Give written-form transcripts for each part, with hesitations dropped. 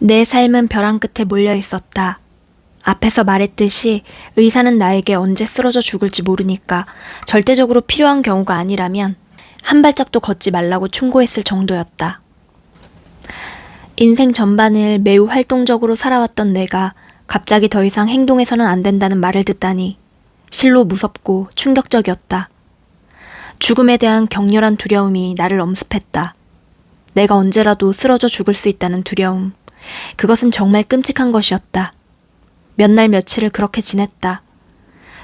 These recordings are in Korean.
내 삶은 벼랑 끝에 몰려 있었다. 앞에서 말했듯이 의사는 나에게 언제 쓰러져 죽을지 모르니까 절대적으로 필요한 경우가 아니라면 한 발짝도 걷지 말라고 충고했을 정도였다. 인생 전반을 매우 활동적으로 살아왔던 내가 갑자기 더 이상 행동해서는 안 된다는 말을 듣다니 실로 무섭고 충격적이었다. 죽음에 대한 격렬한 두려움이 나를 엄습했다. 내가 언제라도 쓰러져 죽을 수 있다는 두려움. 그것은 정말 끔찍한 것이었다. 몇 날 며칠을 그렇게 지냈다.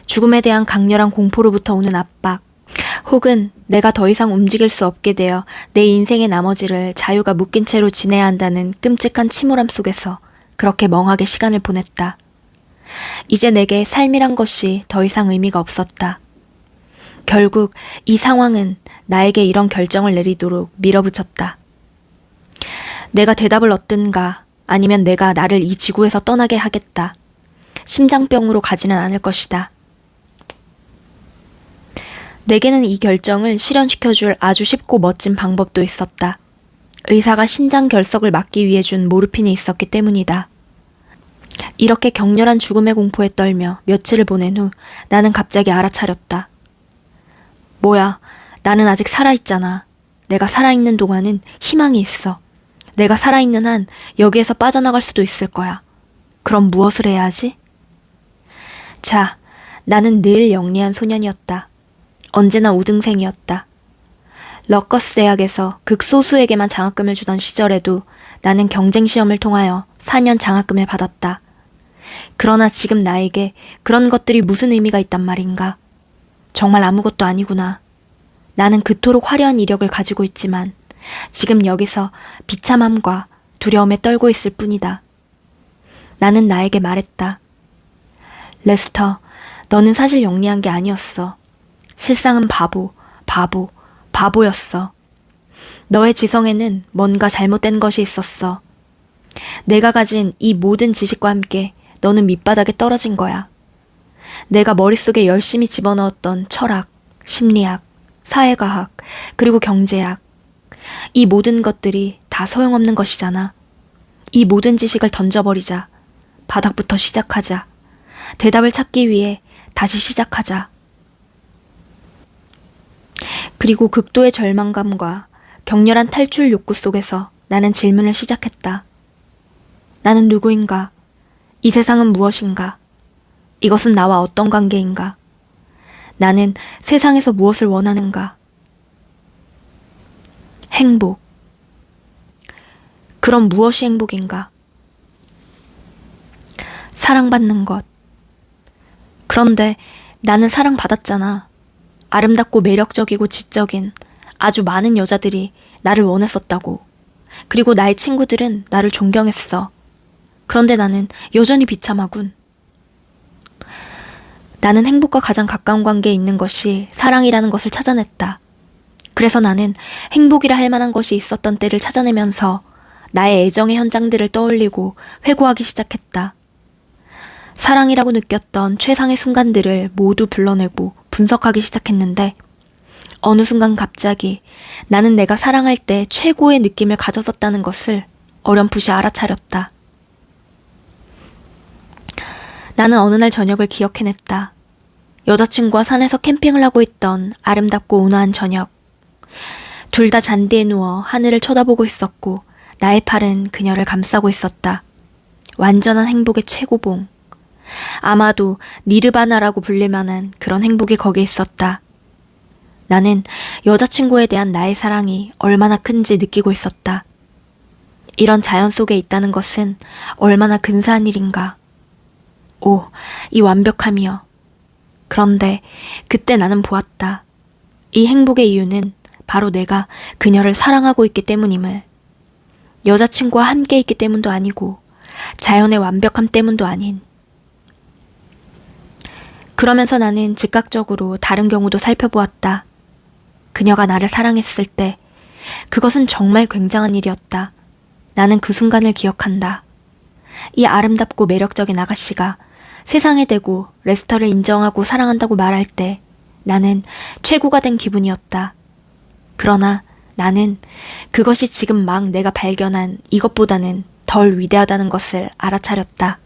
죽음에 대한 강렬한 공포로부터 오는 압박, 혹은 내가 더 이상 움직일 수 없게 되어 내 인생의 나머지를 자유가 묶인 채로 지내야 한다는 끔찍한 침울함 속에서 그렇게 멍하게 시간을 보냈다. 이제 내게 삶이란 것이 더 이상 의미가 없었다. 결국 이 상황은 나에게 이런 결정을 내리도록 밀어붙였다. 내가 대답을 얻든가 아니면 내가 나를 이 지구에서 떠나게 하겠다. 심장병으로 가지는 않을 것이다. 내게는 이 결정을 실현시켜줄 아주 쉽고 멋진 방법도 있었다. 의사가 신장 결석을 막기 위해 준 모르핀이 있었기 때문이다. 이렇게 격렬한 죽음의 공포에 떨며 며칠을 보낸 후 나는 갑자기 알아차렸다. 뭐야, 나는 아직 살아있잖아. 내가 살아있는 동안은 희망이 있어. 내가 살아있는 한 여기에서 빠져나갈 수도 있을 거야. 그럼 무엇을 해야 하지? 자, 나는 늘 영리한 소년이었다. 언제나 우등생이었다. 러커스 대학에서 극소수에게만 장학금을 주던 시절에도 나는 경쟁시험을 통하여 4년 장학금을 받았다. 그러나 지금 나에게 그런 것들이 무슨 의미가 있단 말인가? 정말 아무것도 아니구나. 나는 그토록 화려한 이력을 가지고 있지만 지금 여기서 비참함과 두려움에 떨고 있을 뿐이다. 나는 나에게 말했다. 레스터, 너는 사실 영리한 게 아니었어. 실상은 바보였어. 너의 지성에는 뭔가 잘못된 것이 있었어. 내가 가진 이 모든 지식과 함께 너는 밑바닥에 떨어진 거야. 내가 머릿속에 열심히 집어넣었던 철학, 심리학, 사회과학, 그리고 경제학, 이 모든 것들이 다 소용없는 것이잖아. 이 모든 지식을 던져버리자. 바닥부터 시작하자. 대답을 찾기 위해 다시 시작하자. 그리고 극도의 절망감과 격렬한 탈출 욕구 속에서 나는 질문을 시작했다. 나는 누구인가? 이 세상은 무엇인가? 이것은 나와 어떤 관계인가? 나는 세상에서 무엇을 원하는가? 행복. 그럼 무엇이 행복인가? 사랑받는 것. 그런데 나는 사랑받았잖아. 아름답고 매력적이고 지적인 아주 많은 여자들이 나를 원했었다고. 그리고 나의 친구들은 나를 존경했어. 그런데 나는 여전히 비참하군. 나는 행복과 가장 가까운 관계에 있는 것이 사랑이라는 것을 찾아냈다. 그래서 나는 행복이라 할 만한 것이 있었던 때를 찾아내면서 나의 애정의 현장들을 떠올리고 회고하기 시작했다. 사랑이라고 느꼈던 최상의 순간들을 모두 불러내고 분석하기 시작했는데 어느 순간 갑자기 나는 내가 사랑할 때 최고의 느낌을 가졌었다는 것을 어렴풋이 알아차렸다. 나는 어느 날 저녁을 기억해냈다. 여자친구와 산에서 캠핑을 하고 있던 아름답고 온화한 저녁. 둘 다 잔디에 누워 하늘을 쳐다보고 있었고 나의 팔은 그녀를 감싸고 있었다. 완전한 행복의 최고봉. 아마도 니르바나라고 불릴 만한 그런 행복이 거기에 있었다. 나는 여자친구에 대한 나의 사랑이 얼마나 큰지 느끼고 있었다. 이런 자연 속에 있다는 것은 얼마나 근사한 일인가. 오, 이 완벽함이여. 그런데 그때 나는 보았다. 이 행복의 이유는 바로 내가 그녀를 사랑하고 있기 때문임을. 여자친구와 함께 있기 때문도 아니고 자연의 완벽함 때문도 아닌. 그러면서 나는 즉각적으로 다른 경우도 살펴보았다. 그녀가 나를 사랑했을 때 그것은 정말 굉장한 일이었다. 나는 그 순간을 기억한다. 이 아름답고 매력적인 아가씨가 세상에 대고 레스터를 인정하고 사랑한다고 말할 때 나는 최고가 된 기분이었다. 그러나 나는 그것이 지금 막 내가 발견한 이것보다는 덜 위대하다는 것을 알아차렸다.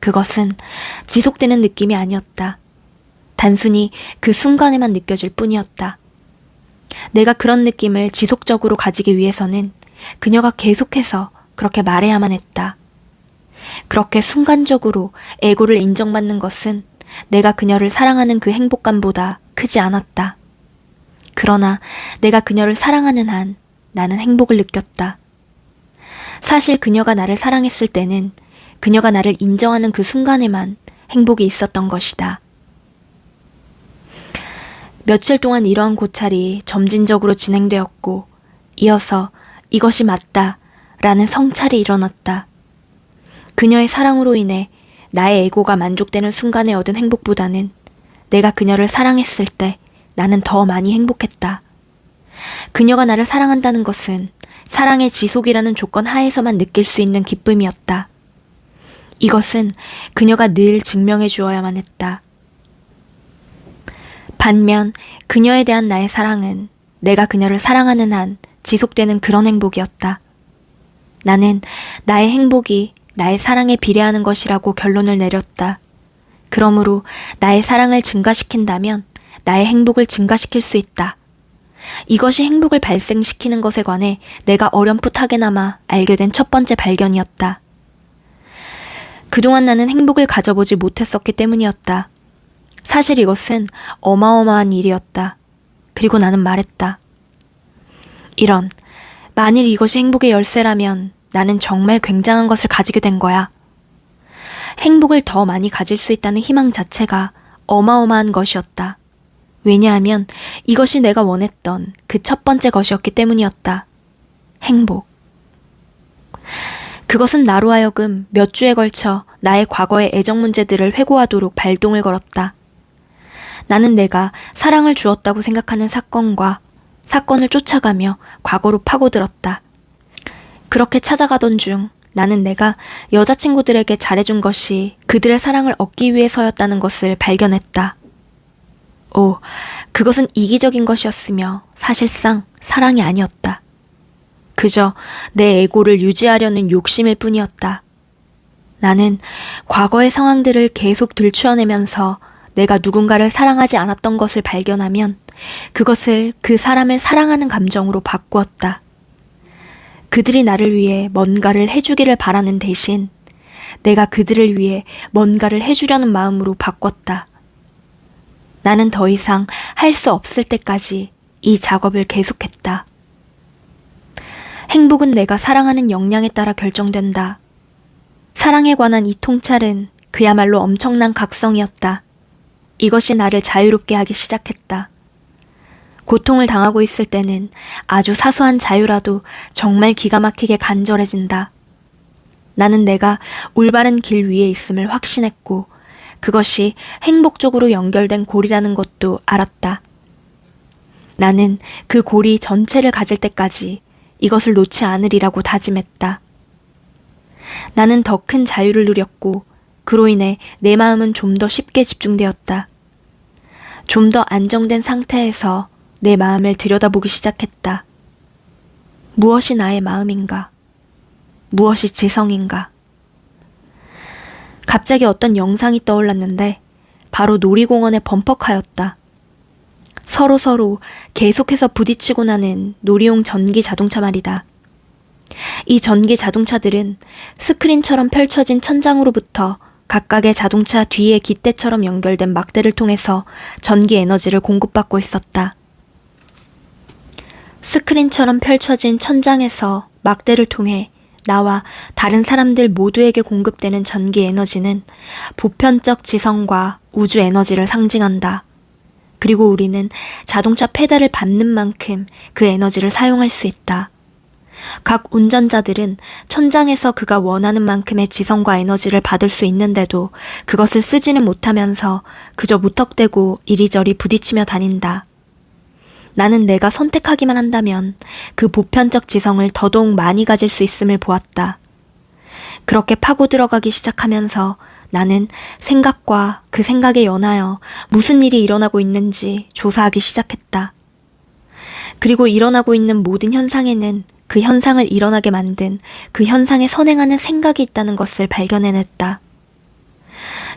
그것은 지속되는 느낌이 아니었다. 단순히 그 순간에만 느껴질 뿐이었다. 내가 그런 느낌을 지속적으로 가지기 위해서는 그녀가 계속해서 그렇게 말해야만 했다. 그렇게 순간적으로 애고를 인정받는 것은 내가 그녀를 사랑하는 그 행복감보다 크지 않았다. 그러나 내가 그녀를 사랑하는 한 나는 행복을 느꼈다. 사실 그녀가 나를 사랑했을 때는 그녀가 나를 인정하는 그 순간에만 행복이 있었던 것이다. 며칠 동안 이러한 고찰이 점진적으로 진행되었고 이어서 이것이 맞다 라는 성찰이 일어났다. 그녀의 사랑으로 인해 나의 에고가 만족되는 순간에 얻은 행복보다는 내가 그녀를 사랑했을 때 나는 더 많이 행복했다. 그녀가 나를 사랑한다는 것은 사랑의 지속이라는 조건 하에서만 느낄 수 있는 기쁨이었다. 이것은 그녀가 늘 증명해 주어야만 했다. 반면 그녀에 대한 나의 사랑은 내가 그녀를 사랑하는 한 지속되는 그런 행복이었다. 나는 나의 행복이 나의 사랑에 비례하는 것이라고 결론을 내렸다. 그러므로 나의 사랑을 증가시킨다면 나의 행복을 증가시킬 수 있다. 이것이 행복을 발생시키는 것에 관해 내가 어렴풋하게나마 알게 된 첫 번째 발견이었다. 그동안 나는 행복을 가져보지 못했었기 때문이었다. 사실 이것은 어마어마한 일이었다. 그리고 나는 말했다. 만일 이것이 행복의 열쇠라면 나는 정말 굉장한 것을 가지게 된 거야. 행복을 더 많이 가질 수 있다는 희망 자체가 어마어마한 것이었다. 왜냐하면 이것이 내가 원했던 그 첫 번째 것이었기 때문이었다. 행복. 그것은 나로 하여금 몇 주에 걸쳐 나의 과거의 애정 문제들을 회고하도록 발동을 걸었다. 나는 내가 사랑을 주었다고 생각하는 사건을 쫓아가며 과거로 파고들었다. 그렇게 찾아가던 중 나는 내가 여자친구들에게 잘해준 것이 그들의 사랑을 얻기 위해서였다는 것을 발견했다. 그것은 이기적인 것이었으며 사실상 사랑이 아니었다. 그저 내 에고를 유지하려는 욕심일 뿐이었다. 나는 과거의 상황들을 계속 들추어내면서 내가 누군가를 사랑하지 않았던 것을 발견하면 그것을 그 사람을 사랑하는 감정으로 바꾸었다. 그들이 나를 위해 뭔가를 해주기를 바라는 대신 내가 그들을 위해 뭔가를 해주려는 마음으로 바꿨다. 나는 더 이상 할 수 없을 때까지 이 작업을 계속했다. 행복은 내가 사랑하는 역량에 따라 결정된다. 사랑에 관한 이 통찰은 그야말로 엄청난 각성이었다. 이것이 나를 자유롭게 하기 시작했다. 고통을 당하고 있을 때는 아주 사소한 자유라도 정말 기가 막히게 간절해진다. 나는 내가 올바른 길 위에 있음을 확신했고 그것이 행복 쪽으로 연결된 골이라는 것도 알았다. 나는 그 골이 전체를 가질 때까지 이것을 놓지 않으리라고 다짐했다. 나는 더 큰 자유를 누렸고 그로 인해 내 마음은 좀 더 쉽게 집중되었다. 좀 더 안정된 상태에서 내 마음을 들여다보기 시작했다. 무엇이 나의 마음인가? 무엇이 지성인가? 갑자기 어떤 영상이 떠올랐는데 바로 놀이공원의 범퍼카였다. 서로 계속해서 부딪히고 나는 놀이용 전기 자동차 말이다. 이 전기 자동차들은 스크린처럼 펼쳐진 천장으로부터 각각의 자동차 뒤에 깃대처럼 연결된 막대를 통해서 전기 에너지를 공급받고 있었다. 스크린처럼 펼쳐진 천장에서 막대를 통해 나와 다른 사람들 모두에게 공급되는 전기 에너지는 보편적 지성과 우주 에너지를 상징한다. 그리고 우리는 자동차 페달을 밟는 만큼 그 에너지를 사용할 수 있다. 각 운전자들은 천장에서 그가 원하는 만큼의 지성과 에너지를 받을 수 있는데도 그것을 쓰지는 못하면서 그저 무턱대고 이리저리 부딪히며 다닌다. 나는 내가 선택하기만 한다면 그 보편적 지성을 더더욱 많이 가질 수 있음을 보았다. 그렇게 파고 들어가기 시작하면서 나는 생각과 그 생각에 연하여 무슨 일이 일어나고 있는지 조사하기 시작했다. 그리고 일어나고 있는 모든 현상에는 그 현상을 일어나게 만든 그 현상에 선행하는 생각이 있다는 것을 발견해냈다.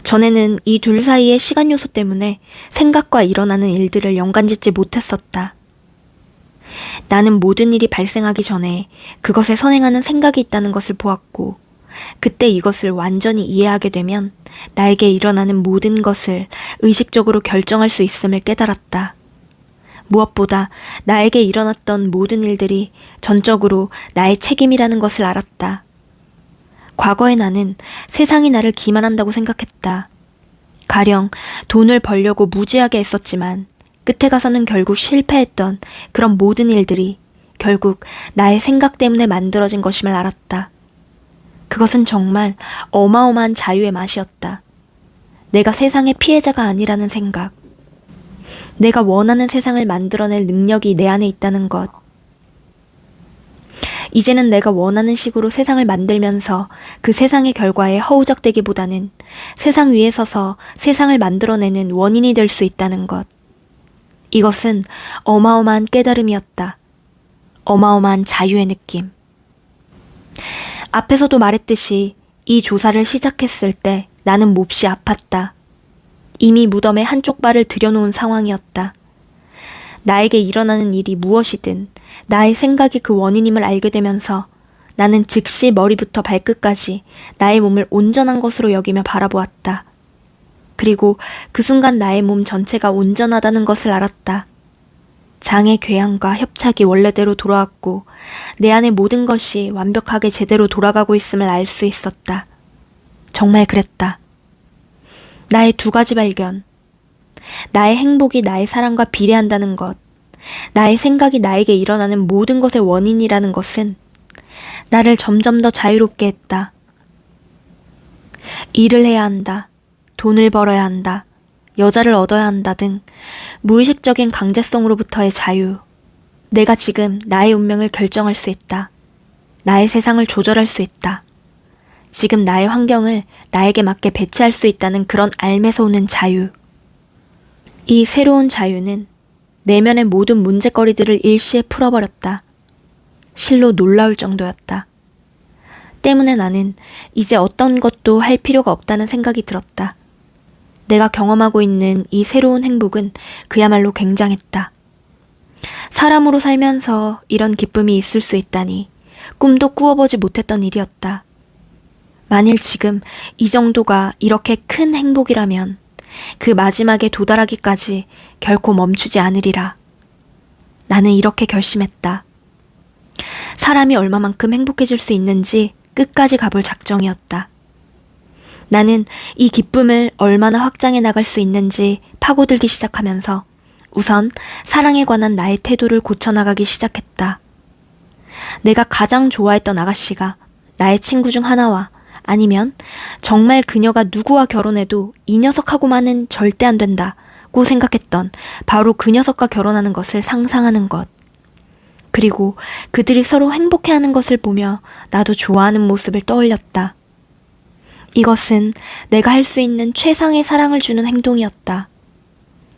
전에는 이 둘 사이의 시간 요소 때문에 생각과 일어나는 일들을 연관짓지 못했었다. 나는 모든 일이 발생하기 전에 그것에 선행하는 생각이 있다는 것을 보았고, 그때 이것을 완전히 이해하게 되면 나에게 일어나는 모든 것을 의식적으로 결정할 수 있음을 깨달았다. 무엇보다 나에게 일어났던 모든 일들이 전적으로 나의 책임이라는 것을 알았다. 과거의 나는 세상이 나를 기만한다고 생각했다. 가령 돈을 벌려고 무지하게 애썼지만 끝에 가서는 결국 실패했던 그런 모든 일들이 결국 나의 생각 때문에 만들어진 것임을 알았다. 그것은 정말 어마어마한 자유의 맛이었다. 내가 세상의 피해자가 아니라는 생각. 내가 원하는 세상을 만들어낼 능력이 내 안에 있다는 것. 이제는 내가 원하는 식으로 세상을 만들면서 그 세상의 결과에 허우적대기보다는 세상 위에 서서 세상을 만들어내는 원인이 될 수 있다는 것. 이것은 어마어마한 깨달음이었다. 어마어마한 자유의 느낌. 앞에서도 말했듯이 이 조사를 시작했을 때 나는 몹시 아팠다. 이미 무덤에 한쪽 발을 들여놓은 상황이었다. 나에게 일어나는 일이 무엇이든 나의 생각이 그 원인임을 알게 되면서 나는 즉시 머리부터 발끝까지 나의 몸을 온전한 것으로 여기며 바라보았다. 그리고 그 순간 나의 몸 전체가 온전하다는 것을 알았다. 장의 궤양과 협착이 원래대로 돌아왔고 내 안의 모든 것이 완벽하게 제대로 돌아가고 있음을 알 수 있었다. 정말 그랬다. 나의 두 가지 발견. 나의 행복이 나의 사랑과 비례한다는 것. 나의 생각이 나에게 일어나는 모든 것의 원인이라는 것은 나를 점점 더 자유롭게 했다. 일을 해야 한다. 돈을 벌어야 한다. 여자를 얻어야 한다 등 무의식적인 강제성으로부터의 자유. 내가 지금 나의 운명을 결정할 수 있다. 나의 세상을 조절할 수 있다. 지금 나의 환경을 나에게 맞게 배치할 수 있다는 그런 알매서 오는 자유. 이 새로운 자유는 내면의 모든 문제거리들을 일시에 풀어버렸다. 실로 놀라울 정도였다. 때문에 나는 이제 어떤 것도 할 필요가 없다는 생각이 들었다. 내가 경험하고 있는 이 새로운 행복은 그야말로 굉장했다. 사람으로 살면서 이런 기쁨이 있을 수 있다니 꿈도 꾸어보지 못했던 일이었다. 만일 지금 이 정도가 이렇게 큰 행복이라면 그 마지막에 도달하기까지 결코 멈추지 않으리라. 나는 이렇게 결심했다. 사람이 얼마만큼 행복해질 수 있는지 끝까지 가볼 작정이었다. 나는 이 기쁨을 얼마나 확장해 나갈 수 있는지 파고들기 시작하면서 우선 사랑에 관한 나의 태도를 고쳐나가기 시작했다. 내가 가장 좋아했던 아가씨가 나의 친구 중 하나와 아니면 정말 그녀가 누구와 결혼해도 이 녀석하고만은 절대 안 된다고 생각했던 바로 그 녀석과 결혼하는 것을 상상하는 것. 그리고 그들이 서로 행복해하는 것을 보며 나도 좋아하는 모습을 떠올렸다. 이것은 내가 할 수 있는 최상의 사랑을 주는 행동이었다.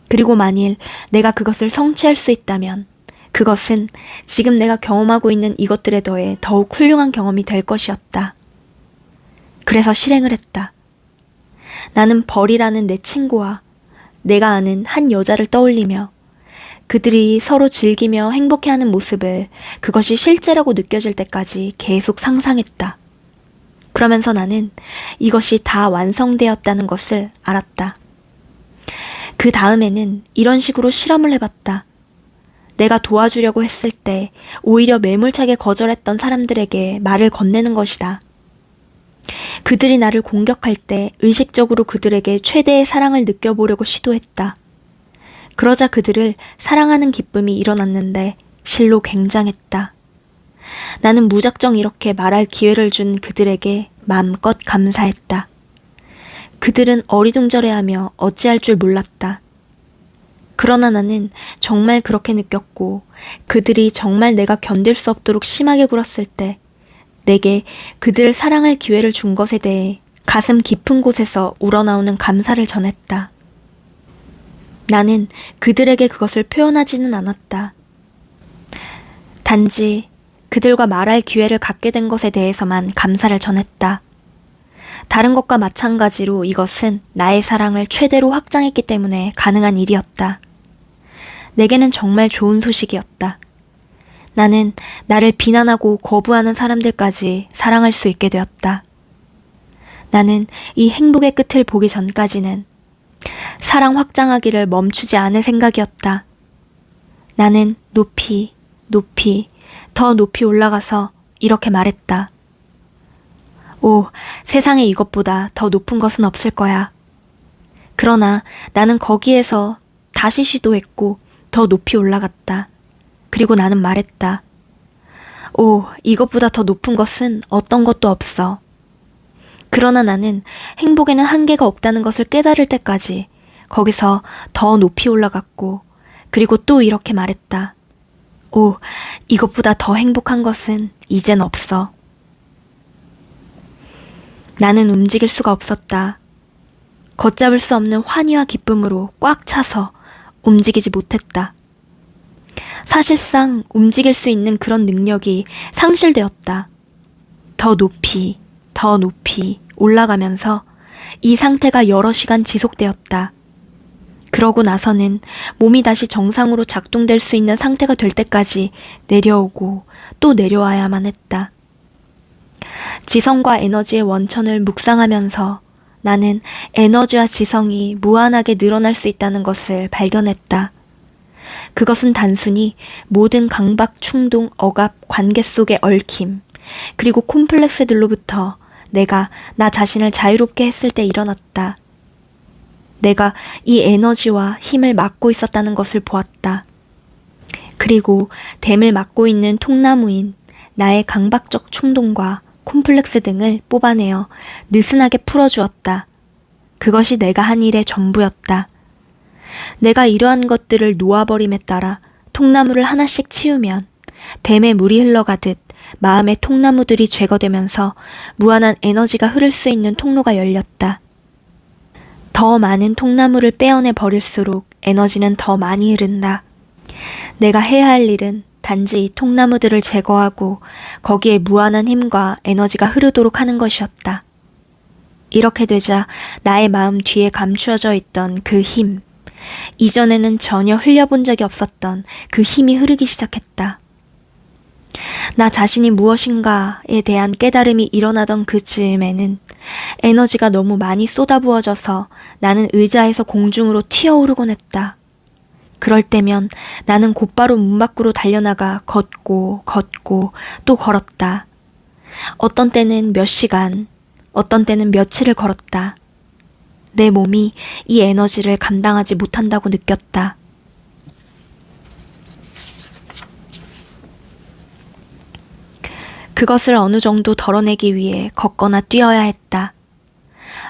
그리고 만일 내가 그것을 성취할 수 있다면 그것은 지금 내가 경험하고 있는 이것들에 더해 더욱 훌륭한 경험이 될 것이었다. 그래서 실행을 했다. 나는 벌이라는 내 친구와 내가 아는 한 여자를 떠올리며 그들이 서로 즐기며 행복해하는 모습을 그것이 실제라고 느껴질 때까지 계속 상상했다. 그러면서 나는 이것이 다 완성되었다는 것을 알았다. 그 다음에는 이런 식으로 실험을 해봤다. 내가 도와주려고 했을 때 오히려 매몰차게 거절했던 사람들에게 말을 건네는 것이다. 그들이 나를 공격할 때 의식적으로 그들에게 최대의 사랑을 느껴보려고 시도했다. 그러자 그들을 사랑하는 기쁨이 일어났는데 실로 굉장했다. 나는 무작정 이렇게 말할 기회를 준 그들에게 마음껏 감사했다. 그들은 어리둥절해하며 어찌할 줄 몰랐다. 그러나 나는 정말 그렇게 느꼈고 그들이 정말 내가 견딜 수 없도록 심하게 굴었을 때 내게 그들을 사랑할 기회를 준 것에 대해 가슴 깊은 곳에서 우러나오는 감사를 전했다. 나는 그들에게 그것을 표현하지는 않았다. 단지 그들과 말할 기회를 갖게 된 것에 대해서만 감사를 전했다. 다른 것과 마찬가지로 이것은 나의 사랑을 최대로 확장했기 때문에 가능한 일이었다. 내게는 정말 좋은 소식이었다. 나는 나를 비난하고 거부하는 사람들까지 사랑할 수 있게 되었다. 나는 이 행복의 끝을 보기 전까지는 사랑 확장하기를 멈추지 않을 생각이었다. 나는 높이, 높이, 더 높이 올라가서 이렇게 말했다. 오, 세상에 이것보다 더 높은 것은 없을 거야. 그러나 나는 거기에서 다시 시도했고 더 높이 올라갔다. 그리고 나는 말했다. 오, 이것보다 더 높은 것은 어떤 것도 없어. 그러나 나는 행복에는 한계가 없다는 것을 깨달을 때까지 거기서 더 높이 올라갔고 그리고 또 이렇게 말했다. 오, 이것보다 더 행복한 것은 이젠 없어. 나는 움직일 수가 없었다. 걷잡을 수 없는 환희와 기쁨으로 꽉 차서 움직이지 못했다. 사실상 움직일 수 있는 그런 능력이 상실되었다. 더 높이, 더 높이 올라가면서 이 상태가 여러 시간 지속되었다. 그러고 나서는 몸이 다시 정상으로 작동될 수 있는 상태가 될 때까지 내려오고 또 내려와야만 했다. 지성과 에너지의 원천을 묵상하면서 나는 에너지와 지성이 무한하게 늘어날 수 있다는 것을 발견했다. 그것은 단순히 모든 강박, 충동, 억압, 관계 속의 얽힘, 그리고 콤플렉스들로부터 내가 나 자신을 자유롭게 했을 때 일어났다. 내가 이 에너지와 힘을 막고 있었다는 것을 보았다. 그리고 댐을 막고 있는 통나무인 나의 강박적 충동과 콤플렉스 등을 뽑아내어 느슨하게 풀어주었다. 그것이 내가 한 일의 전부였다. 내가 이러한 것들을 놓아버림에 따라 통나무를 하나씩 치우면 댐에 물이 흘러가듯 마음의 통나무들이 제거되면서 무한한 에너지가 흐를 수 있는 통로가 열렸다. 더 많은 통나무를 빼어내 버릴수록 에너지는 더 많이 흐른다. 내가 해야 할 일은 단지 이 통나무들을 제거하고 거기에 무한한 힘과 에너지가 흐르도록 하는 것이었다. 이렇게 되자 나의 마음 뒤에 감추어져 있던 그 힘, 이전에는 전혀 흘려본 적이 없었던 그 힘이 흐르기 시작했다. 나 자신이 무엇인가에 대한 깨달음이 일어나던 그 즈음에는 에너지가 너무 많이 쏟아부어져서 나는 의자에서 공중으로 튀어오르곤 했다. 그럴 때면 나는 곧바로 문 밖으로 달려나가 걷고 또 걸었다. 어떤 때는 몇 시간, 어떤 때는 며칠을 걸었다. 내 몸이 이 에너지를 감당하지 못한다고 느꼈다. 그것을 어느 정도 덜어내기 위해 걷거나 뛰어야 했다.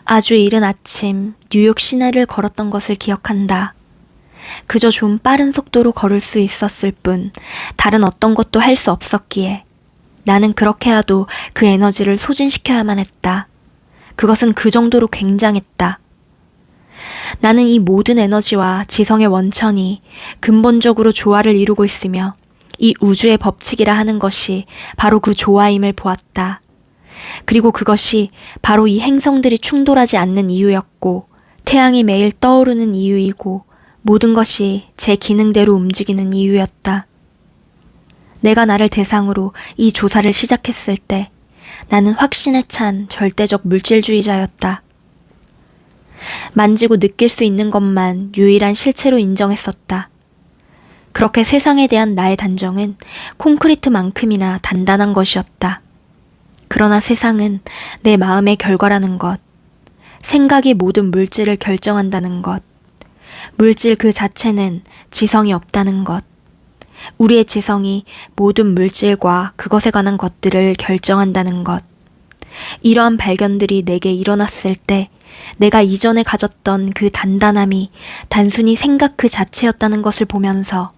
아주 이른 아침 뉴욕 시내를 걸었던 것을 기억한다. 그저 좀 빠른 속도로 걸을 수 있었을 뿐 다른 어떤 것도 할 수 없었기에 나는 그렇게라도 그 에너지를 소진시켜야만 했다. 그것은 그 정도로 굉장했다. 나는 이 모든 에너지와 지성의 원천이 근본적으로 조화를 이루고 있으며 이 우주의 법칙이라 하는 것이 바로 그 조화임을 보았다. 그리고 그것이 바로 이 행성들이 충돌하지 않는 이유였고 태양이 매일 떠오르는 이유이고 모든 것이 제 기능대로 움직이는 이유였다. 내가 나를 대상으로 이 조사를 시작했을 때 나는 확신에 찬 절대적 물질주의자였다. 만지고 느낄 수 있는 것만 유일한 실체로 인정했었다. 그렇게 세상에 대한 나의 단정은 콘크리트만큼이나 단단한 것이었다. 그러나 세상은 내 마음의 결과라는 것, 생각이 모든 물질을 결정한다는 것, 물질 그 자체는 지성이 없다는 것, 우리의 지성이 모든 물질과 그것에 관한 것들을 결정한다는 것, 이러한 발견들이 내게 일어났을 때 내가 이전에 가졌던 그 단단함이 단순히 생각 그 자체였다는 것을 보면서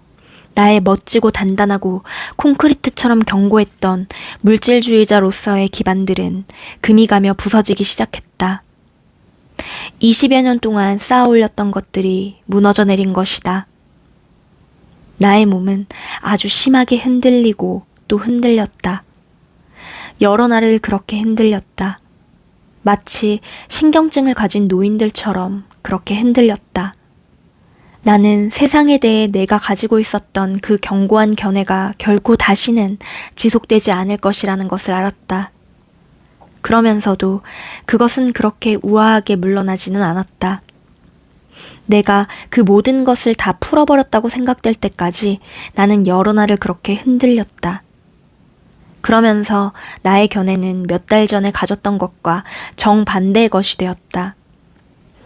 나의 멋지고 단단하고 콘크리트처럼 견고했던 물질주의자로서의 기반들은 금이 가며 부서지기 시작했다. 20여 년 동안 쌓아 올렸던 것들이 무너져 내린 것이다. 나의 몸은 아주 심하게 흔들리고 또 흔들렸다. 여러 날을 그렇게 흔들렸다. 마치 신경증을 가진 노인들처럼 그렇게 흔들렸다. 나는 세상에 대해 내가 가지고 있었던 그 견고한 견해가 결코 다시는 지속되지 않을 것이라는 것을 알았다. 그러면서도 그것은 그렇게 우아하게 물러나지는 않았다. 내가 그 모든 것을 다 풀어버렸다고 생각될 때까지 나는 여러 날을 그렇게 흔들렸다. 그러면서 나의 견해는 몇 달 전에 가졌던 것과 정반대의 것이 되었다.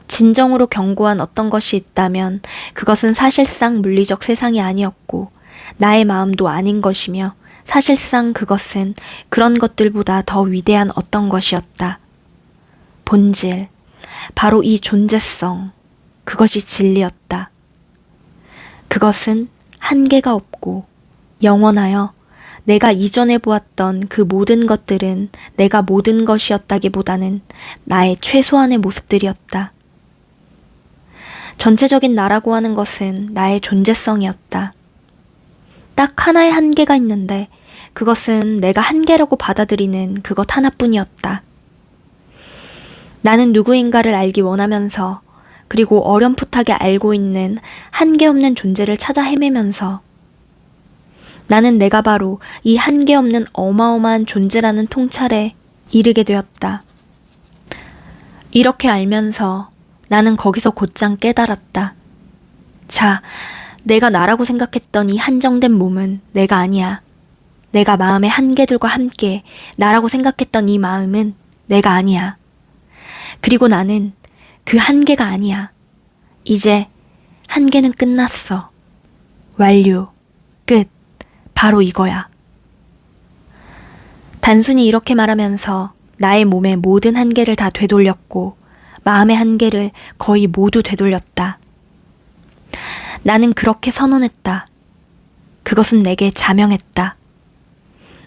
진정으로 견고한 어떤 것이 있다면 그것은 사실상 물리적 세상이 아니었고 나의 마음도 아닌 것이며 사실상 그것은 그런 것들보다 더 위대한 어떤 것이었다. 본질, 바로 이 존재성, 그것이 진리였다. 그것은 한계가 없고 영원하여 내가 이전에 보았던 그 모든 것들은 내가 모든 것이었다기보다는 나의 최소한의 모습들이었다. 전체적인 나라고 하는 것은 나의 존재성이었다. 딱 하나의 한계가 있는데 그것은 내가 한계라고 받아들이는 그것 하나뿐이었다. 나는 누구인가를 알기 원하면서 그리고 어렴풋하게 알고 있는 한계 없는 존재를 찾아 헤매면서 나는 내가 바로 이 한계 없는 어마어마한 존재라는 통찰에 이르게 되었다. 이렇게 알면서 나는 거기서 곧장 깨달았다. 자, 내가 나라고 생각했던 이 한정된 몸은 내가 아니야. 내가 마음의 한계들과 함께 나라고 생각했던 이 마음은 내가 아니야. 그리고 나는 그 한계가 아니야. 이제 한계는 끝났어. 완료. 끝. 바로 이거야. 단순히 이렇게 말하면서 나의 몸의 모든 한계를 다 되돌렸고 마음의 한계를 거의 모두 되돌렸다. 나는 그렇게 선언했다. 그것은 내게 자명했다.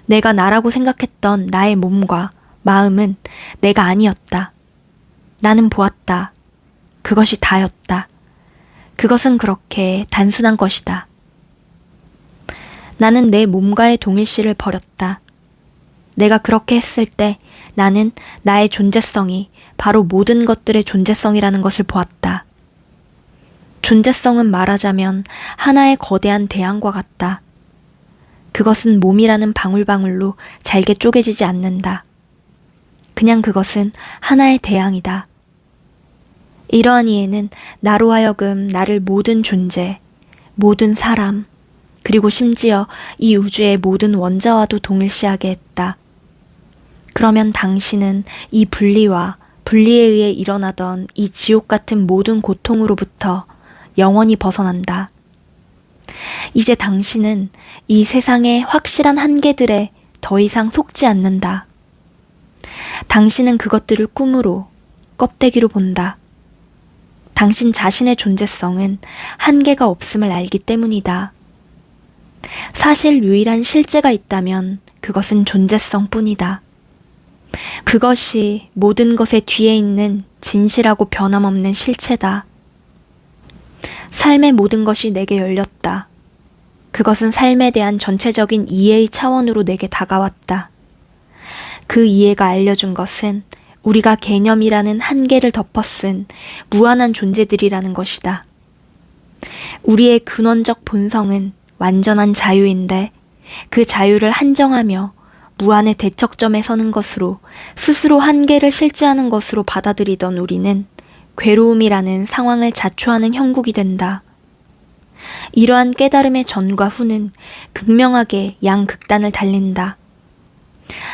내가 나라고 생각했던 나의 몸과 마음은 내가 아니었다. 나는 보았다. 그것이 다였다. 그것은 그렇게 단순한 것이다. 나는 내 몸과의 동일시를 버렸다. 내가 그렇게 했을 때 나는 나의 존재성이 바로 모든 것들의 존재성이라는 것을 보았다. 존재성은 말하자면 하나의 거대한 대양과 같다. 그것은 몸이라는 방울방울로 잘게 쪼개지지 않는다. 그냥 그것은 하나의 대양이다. 이러한 이해는 나로 하여금 나를 모든 존재, 모든 사람, 그리고 심지어 이 우주의 모든 원자와도 동일시하게 했다. 그러면 당신은 이 분리와 분리에 의해 일어나던 이 지옥 같은 모든 고통으로부터 영원히 벗어난다. 이제 당신은 이 세상의 확실한 한계들에 더 이상 속지 않는다. 당신은 그것들을 꿈으로, 껍데기로 본다. 당신 자신의 존재성은 한계가 없음을 알기 때문이다. 사실 유일한 실제가 있다면 그것은 존재성 뿐이다. 그것이 모든 것의 뒤에 있는 진실하고 변함없는 실체다. 삶의 모든 것이 내게 열렸다. 그것은 삶에 대한 전체적인 이해의 차원으로 내게 다가왔다. 그 이해가 알려준 것은 우리가 개념이라는 한계를 덮어쓴 무한한 존재들이라는 것이다. 우리의 근원적 본성은 완전한 자유인데 그 자유를 한정하며 무한의 대척점에 서는 것으로 스스로 한계를 실제하는 것으로 받아들이던 우리는 괴로움이라는 상황을 자초하는 형국이 된다. 이러한 깨달음의 전과 후는 극명하게 양극단을 달린다.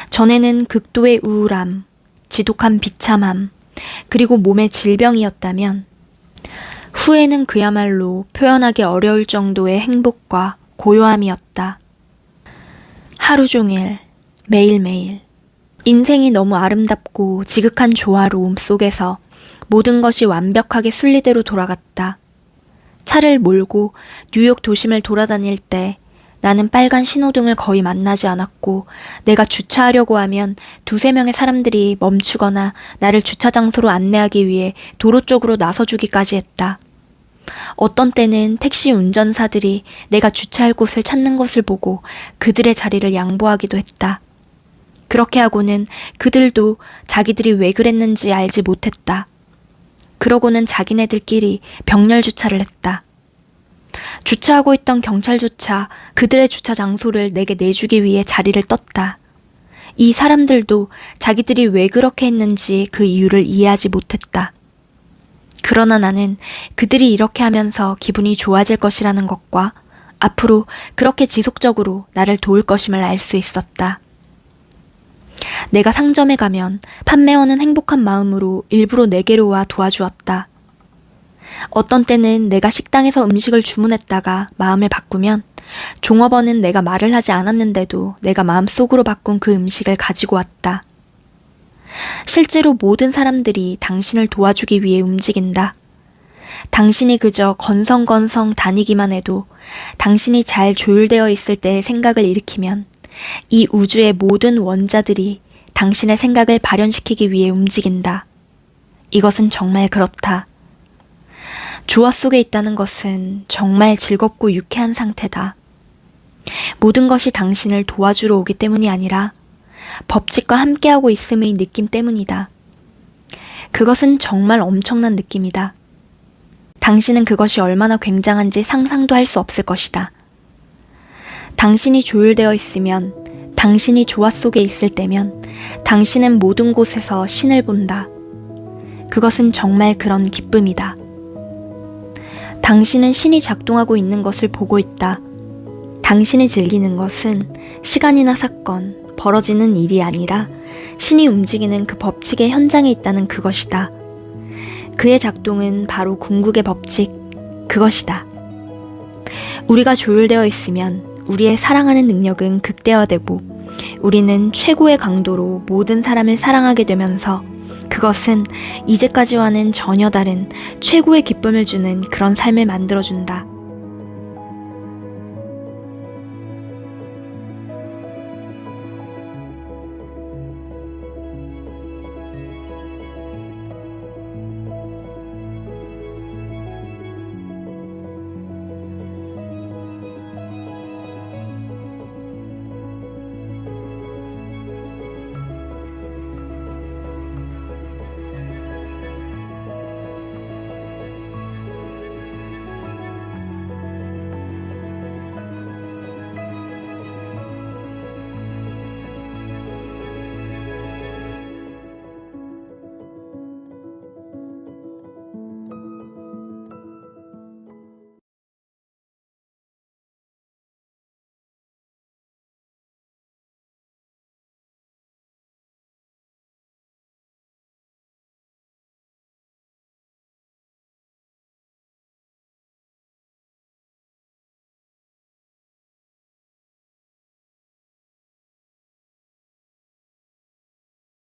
전에는 극도의 우울함, 지독한 비참함, 그리고 몸의 질병이었다면 후에는 그야말로 표현하기 어려울 정도의 행복과 고요함이었다. 하루 종일, 매일매일. 인생이 너무 아름답고 지극한 조화로움 속에서 모든 것이 완벽하게 순리대로 돌아갔다. 차를 몰고 뉴욕 도심을 돌아다닐 때 나는 빨간 신호등을 거의 만나지 않았고 내가 주차하려고 하면 두세 명의 사람들이 멈추거나 나를 주차 장소로 안내하기 위해 도로 쪽으로 나서주기까지 했다. 어떤 때는 택시 운전사들이 내가 주차할 곳을 찾는 것을 보고 그들의 자리를 양보하기도 했다. 그렇게 하고는 그들도 자기들이 왜 그랬는지 알지 못했다. 그러고는 자기네들끼리 병렬 주차를 했다. 주차하고 있던 경찰조차 그들의 주차 장소를 내게 내주기 위해 자리를 떴다. 이 사람들도 자기들이 왜 그렇게 했는지 그 이유를 이해하지 못했다. 그러나 나는 그들이 이렇게 하면서 기분이 좋아질 것이라는 것과 앞으로 그렇게 지속적으로 나를 도울 것임을 알 수 있었다. 내가 상점에 가면 판매원은 행복한 마음으로 일부러 내게로 와 도와주었다. 어떤 때는 내가 식당에서 음식을 주문했다가 마음을 바꾸면 종업원은 내가 말을 하지 않았는데도 내가 마음속으로 바꾼 그 음식을 가지고 왔다. 실제로 모든 사람들이 당신을 도와주기 위해 움직인다. 당신이 그저 건성건성 다니기만 해도 당신이 잘 조율되어 있을 때의 생각을 일으키면 이 우주의 모든 원자들이 당신의 생각을 발현시키기 위해 움직인다. 이것은 정말 그렇다. 조화 속에 있다는 것은 정말 즐겁고 유쾌한 상태다. 모든 것이 당신을 도와주러 오기 때문이 아니라 법칙과 함께하고 있음의 느낌 때문이다. 그것은 정말 엄청난 느낌이다. 당신은 그것이 얼마나 굉장한지 상상도 할 수 없을 것이다. 당신이 조율되어 있으면, 당신이 조화 속에 있을 때면 당신은 모든 곳에서 신을 본다. 그것은 정말 그런 기쁨이다. 당신은 신이 작동하고 있는 것을 보고 있다. 당신이 즐기는 것은 시간이나 사건, 벌어지는 일이 아니라 신이 움직이는 그 법칙의 현장에 있다는 그것이다. 그의 작동은 바로 궁극의 법칙, 그것이다. 우리가 조율되어 있으면 우리의 사랑하는 능력은 극대화되고 우리는 최고의 강도로 모든 사람을 사랑하게 되면서 그것은 이제까지와는 전혀 다른 최고의 기쁨을 주는 그런 삶을 만들어준다.